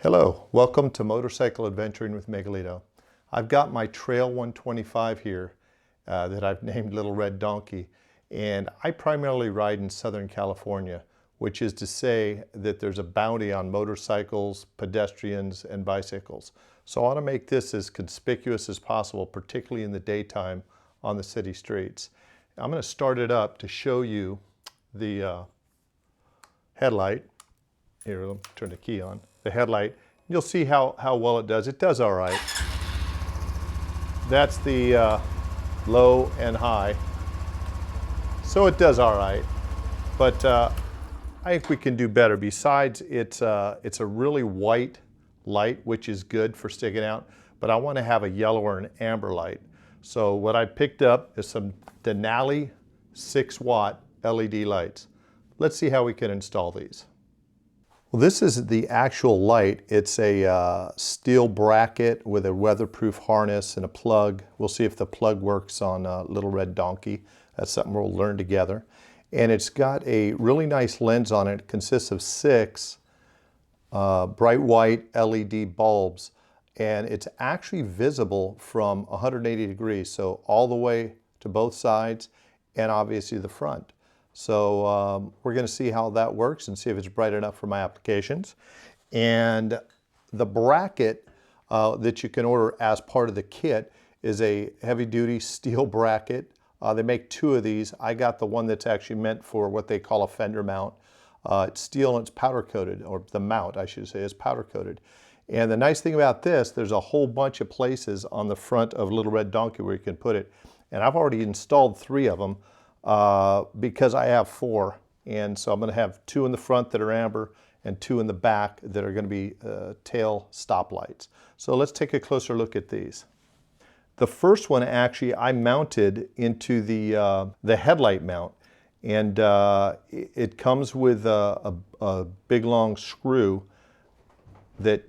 Hello, welcome to Motorcycle Adventuring with Miguelito. I've got my Trail 125 here that I've named Little Red Donkey, and I primarily ride in Southern California, which is to say that there's a bounty on motorcycles, pedestrians, and bicycles. So I want to make this as conspicuous as possible, particularly in the daytime on the city streets. I'm going to start it up to show you the headlight. Here, let me turn the key on. The headlight. You'll see how well it does. It does all right. That's the low and high. So it does all right. But I think we can do better. Besides, it's a really white light, which is good for sticking out. But I want to have a yellow or an amber light. So what I picked up is some Denali 6-watt LED lights. Let's see how we can install these. Well, this is the actual light. It's a steel bracket with a weatherproof harness and a plug. We'll see if the plug works on Little Red Donkey. That's something we'll learn together. And it's got a really nice lens on it. It consists of 6 bright white LED bulbs. And it's actually visible from 180 degrees, so all the way to both sides and obviously the front. So we're going to see how that works and see if it's bright enough for my applications. And the bracket that you can order as part of the kit is a heavy-duty steel bracket. They make 2 of these. I got the one that's actually meant for what they call a fender mount. It's steel and it's powder-coated, or the mount, I should say, is powder-coated. And the nice thing about this, there's a whole bunch of places on the front of Little Red Donkey where you can put it. And I've already installed 3 of them. Because I have 4, and so I'm going to have 2 in the front that are amber and 2 in the back that are going to be tail stoplights. So let's take a closer look at these. The first one actually I mounted into the headlight mount, and it comes with a big long screw that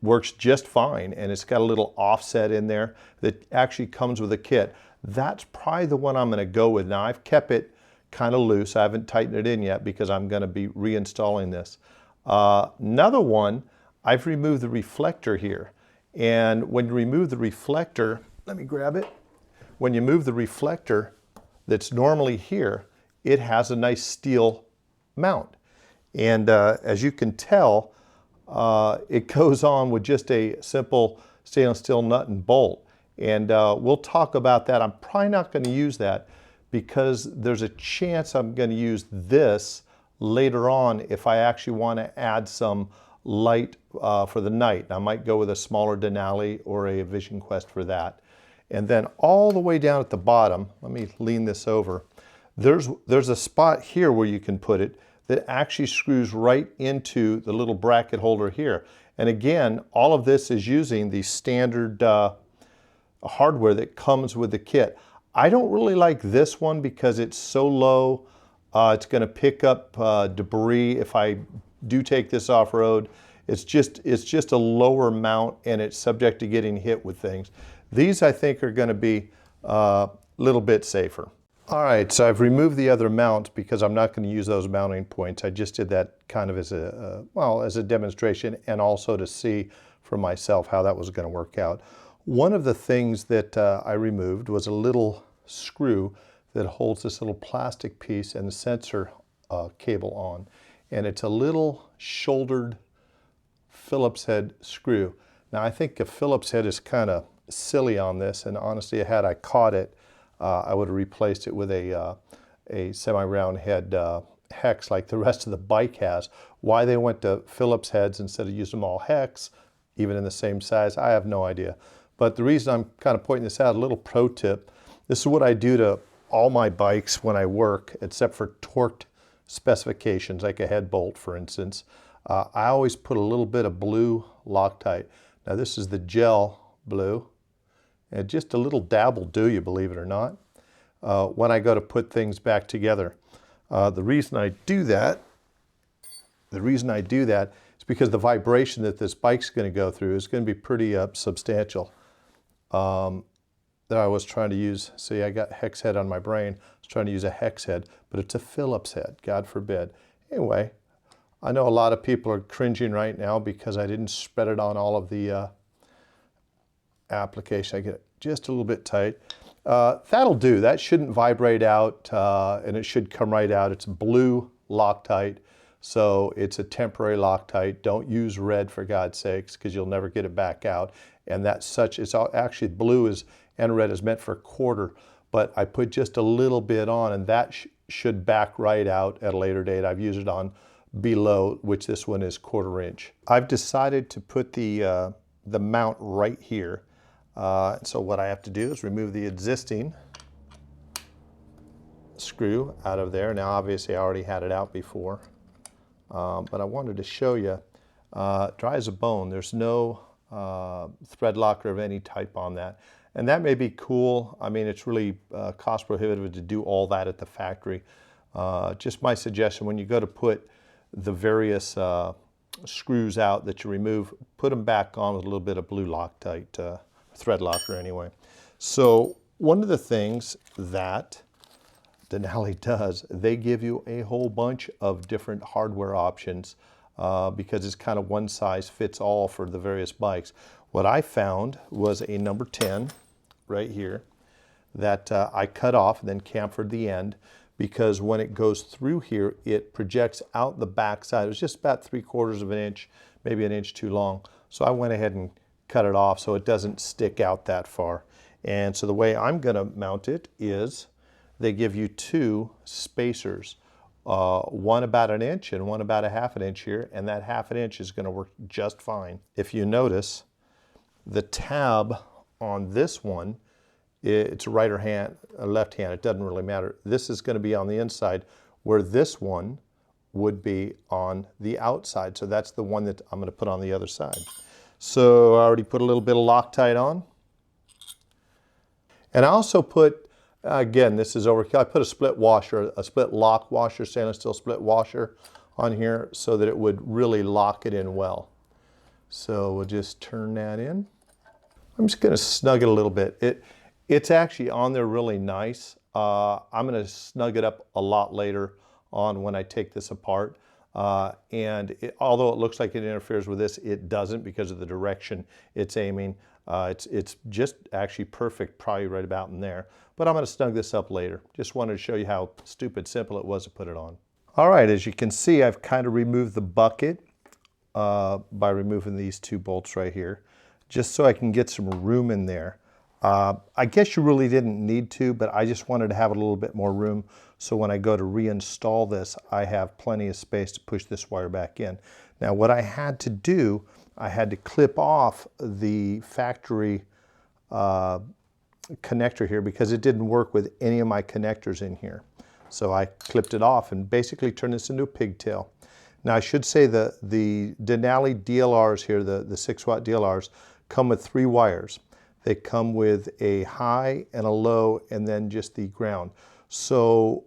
works just fine, and it's got a little offset in there that actually comes with a kit. That's probably the one I'm going to go with. Now, I've kept it kind of loose. I haven't tightened it in yet because I'm going to be reinstalling this. Another one, I've removed the reflector here. And when you remove the reflector, let me grab it. When you move the reflector that's normally here, it has a nice steel mount. And as you can tell, it goes on with just a simple stainless steel nut and bolt. And we'll talk about that. I'm probably not going to use that because there's a chance I'm going to use this later on if I actually want to add some light for the night. I might go with a smaller Denali or a Vision Quest for that. And then all the way down at the bottom, let me lean this over, there's a spot here where you can put it that actually screws right into the little bracket holder here. And again, all of this is using the standard hardware that comes with the kit. I don't really like this one because it's so low. It's going to pick up debris if I do take this off-road. It's just a lower mount, and it's subject to getting hit with things. These, I think, are going to be a little bit safer. All right, so I've removed the other mounts because I'm not going to use those mounting points. I just did that kind of as a demonstration and also to see for myself how that was going to work out. One of the things that I removed was a little screw that holds this little plastic piece and the sensor cable on. And it's a little shouldered Phillips head screw. Now, I think a Phillips head is kind of silly on this, and honestly, had I caught it, I would have replaced it with a semi-round head hex like the rest of the bike has. Why they went to Phillips heads instead of using them all hex, even in the same size, I have no idea. But the reason I'm kind of pointing this out, a little pro tip, this is what I do to all my bikes when I work, except for torqued specifications, like a head bolt, for instance. I always put a little bit of blue Loctite. Now this is the gel blue, and just a little dab will do you, believe it or not, when I go to put things back together. The reason I do that is because the vibration that this bike's going to go through is going to be pretty substantial. That I was trying to use, see, I got hex head on my brain. I was trying to use a hex head, but it's a Phillips head, God forbid. Anyway, I know a lot of people are cringing right now because I didn't spread it on all of the application. I get it just a little bit tight. That'll do. That shouldn't vibrate out, and it should come right out. It's blue Loctite, so it's a temporary Loctite. Don't use red, for God's sakes, because you'll never get it back out. And that's such, it's all, actually blue is and red is meant for quarter, but I put just a little bit on, and that should back right out at a later date. I've used it on below, which this one is 1/4 inch. I've decided to put the mount right here. So what I have to do is remove the existing screw out of there. Now obviously I already had it out before, but I wanted to show you, dry as a bone. There's no thread locker of any type on that. And that may be cool. I mean, it's really cost prohibitive to do all that at the factory. Just my suggestion, when you go to put the various screws out that you remove, put them back on with a little bit of blue Loctite, thread locker anyway. So one of the things that Denali does, they give you a whole bunch of different hardware options because it's kind of one size fits all for the various bikes. What I found was a number 10 right here that I cut off and then chamfered the end, because when it goes through here, it projects out the back side. It was just about 3/4 of an inch, maybe an inch too long. So I went ahead and cut it off so it doesn't stick out that far. And so the way I'm gonna mount it is they give you 2 spacers, one about an inch and one about a 1/2 inch here, and that 1/2 inch is gonna work just fine. If you notice, the tab on this one, it's a right or left hand, it doesn't really matter. This is gonna be on the inside, where this one would be on the outside. So that's the one that I'm gonna put on the other side. So I already put a little bit of Loctite on. And I also put, again, this is overkill, I put a split washer, a split lock washer, stainless steel split washer on here so that it would really lock it in well. So we'll just turn that in. I'm just gonna snug it a little bit. It's actually on there really nice. I'm gonna snug it up a lot later on when I take this apart. Although it looks like it interferes with this, it doesn't because of the direction it's aiming. It's just actually perfect, probably right about in there. But I'm gonna snug this up later. Just wanted to show you how stupid simple it was to put it on. All right, as you can see, I've kind of removed the bucket by removing these 2 bolts right here, just so I can get some room in there. I guess you really didn't need to, but I just wanted to have a little bit more room so when I go to reinstall this, I have plenty of space to push this wire back in. Now what I had to do, I had to clip off the factory connector here because it didn't work with any of my connectors in here. So I clipped it off and basically turned this into a pigtail. Now I should say the Denali DLRs here, the 6-watt DLRs, come with 3 wires. They come with a high and a low and then just the ground. So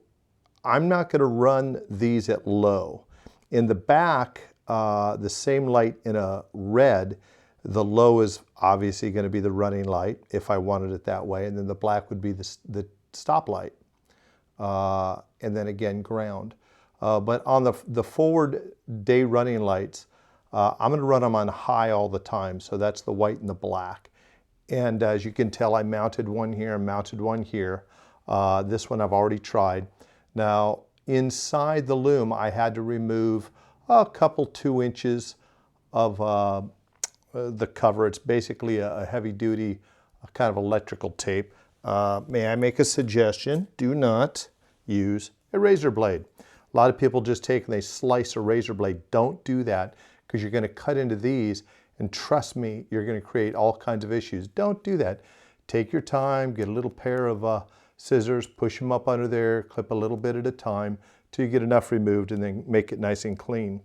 I'm not gonna run these at low. In the back, the same light in a red, the low is obviously gonna be the running light if I wanted it that way, and then the black would be the stop light. And then again, ground. But on the forward day running lights, I'm gonna run them on high all the time. So that's the white and the black. And as you can tell, I mounted one here and mounted one here. This one I've already tried. Now, inside the loom, I had to remove a couple 2 inches of the cover. It's basically a heavy-duty kind of electrical tape. May I make a suggestion? Do not use a razor blade. A lot of people just take and they slice a razor blade. Don't do that because you're going to cut into these, and trust me, you're going to create all kinds of issues. Don't do that. Take your time, get a little pair of scissors, push them up under there, clip a little bit at a time till you get enough removed, and then make it nice and clean.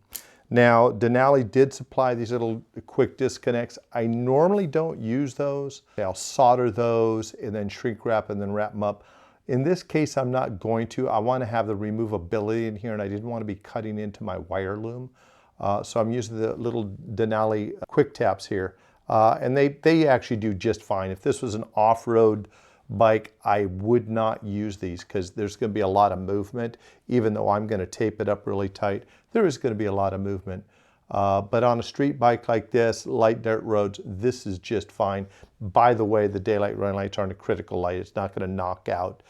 Now, Denali did supply these little quick disconnects. I normally don't use those. I'll solder those and then shrink wrap and then wrap them up. In this case, I'm not going to. I want to have the removability in here, and I didn't want to be cutting into my wire loom. So I'm using the little Denali quick taps here. And they actually do just fine. If this was an off-road bike, I would not use these because there's going to be a lot of movement. Even though I'm going to tape it up really tight, there is going to be a lot of movement. But on a street bike like this, light dirt roads, this is just fine. By the way, the daylight running lights aren't a critical light. It's not going to knock out,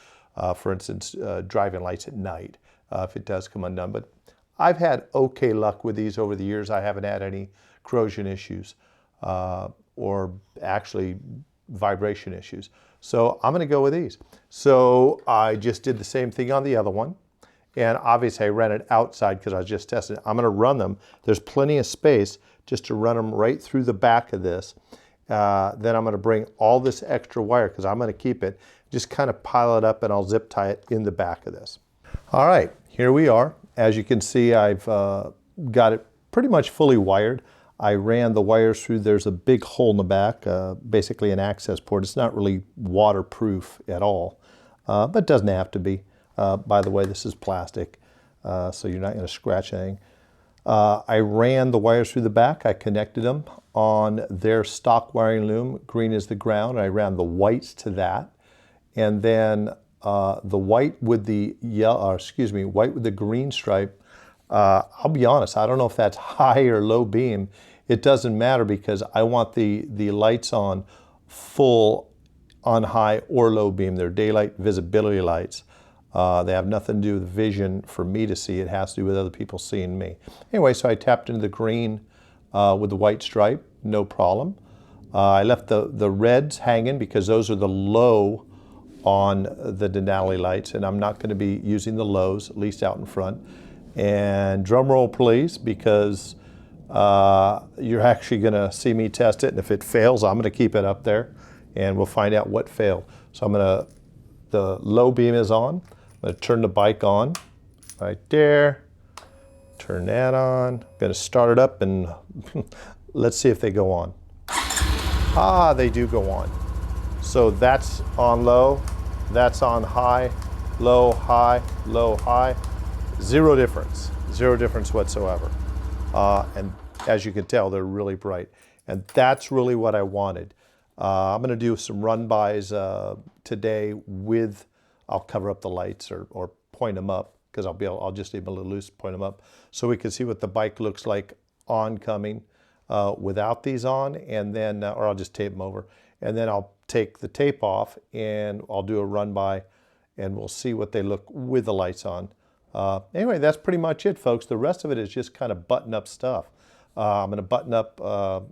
for instance, driving lights at night if it does come undone. But I've had okay luck with these over the years. I haven't had any corrosion issues or actually vibration issues. So I'm going to go with these. So I just did the same thing on the other one. And obviously I ran it outside because I was just testing it. I'm going to run them. There's plenty of space just to run them right through the back of this. Then I'm going to bring all this extra wire because I'm going to keep it. Just kind of pile it up and I'll zip tie it in the back of this. All right, here we are. As you can see, I've got it pretty much fully wired. I ran the wires through. There's a big hole in the back, basically an access port. It's not really waterproof at all, but it doesn't have to be. By the way, this is plastic, so you're not going to scratch anything. I ran the wires through the back. I connected them on their stock wiring loom. Green is the ground. I ran the whites to that, and then the white with the white with the green stripe. I'll be honest, I don't know if that's high or low beam. It doesn't matter because I want the lights on full on high or low beam. They're daylight visibility lights. They have nothing to do with vision for me to see. It has to do with other people seeing me. Anyway, so I tapped into the green with the white stripe, no problem. I left the reds hanging because those are the low on the Denali lights, and I'm not going to be using the lows, at least out in front. And drum roll please, because you're actually going to see me test it, and if it fails, I'm going to keep it up there, and we'll find out what failed. So the low beam is on. I'm going to turn the bike on right there. Turn that on. I'm going to start it up and let's see if they go on. Ah, they do go on. So that's on low, that's on high, low, high, low, high. Zero difference whatsoever. And as you can tell, they're really bright. And that's really what I wanted. I'm going to do some run-bys today with, I'll cover up the lights or point them up because I'll just leave them a little loose, point them up so we can see what the bike looks like oncoming without these on, and then, or I'll just tape them over. And then I'll take the tape off and I'll do a run-by and we'll see what they look with the lights on. Anyway, that's pretty much it, folks. The rest of it is just kind of button-up stuff. I'm going to button up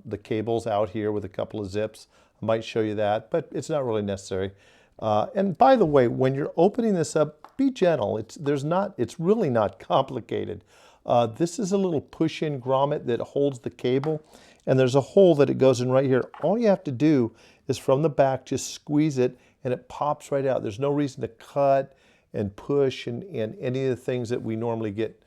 the cables out here with a couple of zips. I might show you that, but it's not really necessary. And by the way, when you're opening this up, be gentle. It's really not complicated. This is a little push-in grommet that holds the cable, and there's a hole that it goes in right here. All you have to do is from the back, just squeeze it, and it pops right out. There's no reason to cut and push and any of the things that we normally get,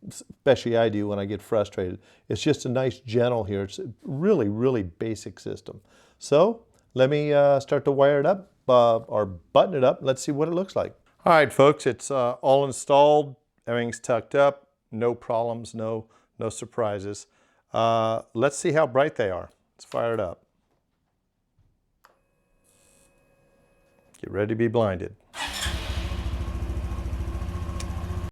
especially I do when I get frustrated. It's just a nice gentle here. It's a really, really basic system. So let me start to wire it up or button it up. Let's see what it looks like. All right, folks, it's all installed. Everything's tucked up. No problems, no surprises. Let's see how bright they are. Let's fire it up. Get ready to be blinded.